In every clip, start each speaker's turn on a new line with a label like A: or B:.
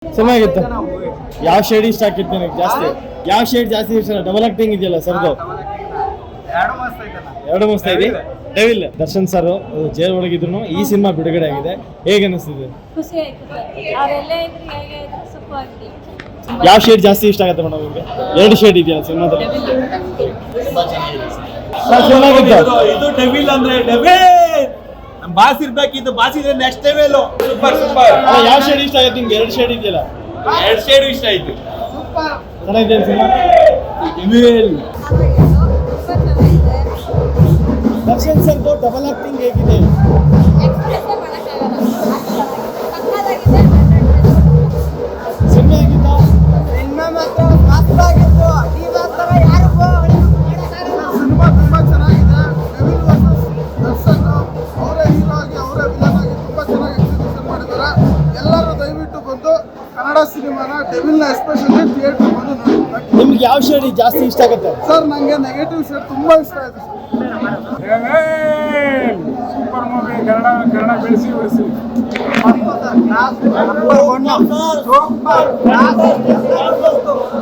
A: ಚೆನ್ನಾಗಿತ್ತು. ಯಾವ ಶೇಡ್ ಇಷ್ಟ ಆಗಿತ್ತು ನನಗೆ ಜಾಸ್ತಿ? ಯಾವ ಶೇಡ್ ಜಾಸ್ತಿ ಇಷ್ಟ? ಡಬಲ್ ಆಕ್ಟಿಂಗ್ ಇದೆಯಲ್ಲ ಸರ್ದು, ಎರಡು ಮಸ್ತ್ ಇದೆ. ಡೆವಿಲ್ ದರ್ಶನ್ ಸರ್ ಜೈಲ್ ಒಳಗಿದ್ರು ಈ ಸಿನಿಮಾ ಬಿಡುಗಡೆ ಆಗಿದೆ, ಹೇಗೆ ಅನಿಸ್ತಿದೆ?
B: ಖುಷಿ ಆಯ್ತು ಸರ್. ಅವರೆಲ್ಲ ಇದ್ರೆ ಹೇಗೆ ಇದ್ರು ಸುಖವಾಗಿ.
A: ಯಾವ ಶೇಡ್ ಜಾಸ್ತಿ ಇಷ್ಟ ಆಗುತ್ತೆ ಮೇಡಮ್ ನಿಮಗೆ? ಎರಡು ಶೇಡ್ ಇದೆಯಲ್ಲ ಸಿನಿಮಾದಲ್ಲಿ. ಚೆನ್ನಾಗಿತ್ತು.
C: ಇದು ಡೆವಿಲ್ ಅಂದ್ರೆ ಡೆವಿಲ್ ನಮ್ ಬಾಸ್ ಇರ್ಬೇಕಿತ್ತು, ಬಾಸ್ ಇದ್ರೆ ನೆಕ್ಸ್ಟ್ ಲೆವೆಲ್. Super super.
A: ಯಾವ ಶೇಡ್ ಇಷ್ಟ ಆಗುತ್ತೆ ನಿಮ್ಗೆ? ಎರಡು ಶೇಡ್ ಇದೆಯಲ್ಲ,
C: ಎರಡು ಶೇಡ್ ಇಷ್ಟ ಆಯ್ತು.
A: ಚೆನ್ನಾಗಿದೆ cinema.
C: Devil
A: Darshan sir double acting ಹೇಗಿದೆ? ಸಿನಿಮಾ ಆಗಿತ್ತಾ?
D: ಸಿನಿಮಾ ಮಾತ್ರ ಮಸ್ತ್ ಆಗಿತ್ತು. ಈ ಮಾತ್ರ ಯಾರಿಗೂ ಸಿನಿಮಾ ತುಂಬಾ ಚೆನ್ನಾಗಿದೆ. ಡೆವಿಲ್ ವರ್ಸಸ್ ದರ್ಶನ್ ಅವರೇ ಹೀರೋ ಆಗಿ ಅವರೇ ವಿಲನ್ ಆಗಿ ತುಂಬಾ ಚೆನ್ನಾಗಿ ಎಕ್ಸಿಕ್ಯೂಷನ್ ಮಾಡಿದ್ದಾರೆ. ಎಲ್ಲರೂ ದಯವಿಟ್ಟು ಬಂದು ಕನ್ನಡ ಸಿನಿಮಾನ ಡೆವಿಲ್ನ ಎಸ್ಪೆಷಲಿ ಥಿಯೇಟರ್ ಬಂದು ನೋಡಿ.
A: ನಿಮ್ಗೆ ಯಾವ ಶೇಡ್ ಜಾಸ್ತಿ ಇಷ್ಟ ಆಗುತ್ತೆ?
D: ಸರ್ ನನಗೆ ನೆಗೆಟಿವ್ ಶೇಡ್ ತುಂಬಾ ಇಷ್ಟ ಆಯ್ತು ಸರ್.
C: Super movie. ಕನ್ನಡ ಬೆಳೆಸಿ
D: ನಂಬರ್ ಒನ್ ಸೂಪರ್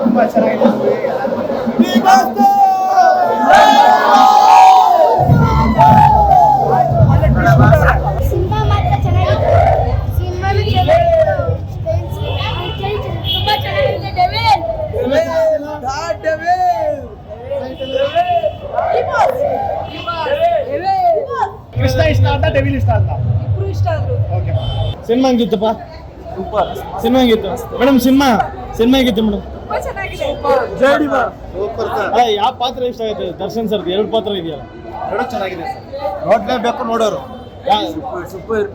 D: ತುಂಬಾ ಚೆನ್ನಾಗಿದೆ.
B: ಸಿನಿಮಾ ಮಾತ್ರ ಚೆನ್ನಾಗಿತ್ತು. ಸಿನಿಮಾನು ಚೆನ್ನಾಗಿತ್ತು. ತುಂಬಾ ಚೆನ್ನಾಗಿದೆ. ಡೆವಿಲ್
A: ಕೃಷ್ಣ ಇಷ್ಟ ಅಂತ ಡೆವಿಲ್ ಇಷ್ಟ ಅಂತ
B: ಇಬ್ರು ಇಷ್ಟ ಆದ್ರು.
A: ಸಿನಿಮಾ ಹಂಗಿತ್ತಪ್ಪ? ಸೂಪರ್ ಸಿನಿಮಾ ಹಂಗಿತ್ತು ಮೇಡಮ್. ಸಿನಿಮಾ ಹೇಗಿತ್ತು ಮೇಡಮ್?
B: ತುಂಬಾ ಚೆನ್ನಾಗಿದೆ.
D: Super sir.
A: ಯಾವ ಪಾತ್ರ ಇಷ್ಟ ಆಗುತ್ತೆ? ದರ್ಶನ್ ಸರ್ ಎರಡು ಪಾತ್ರ ಇದೆಯಲ್ಲ,
D: ಎರಡು ಚೆನ್ನಾಗಿದೆ ಸರ್. ನೋಡ್ಲೇಬೇಕು ನೋಡೋರು.
A: ಸೂಪರ್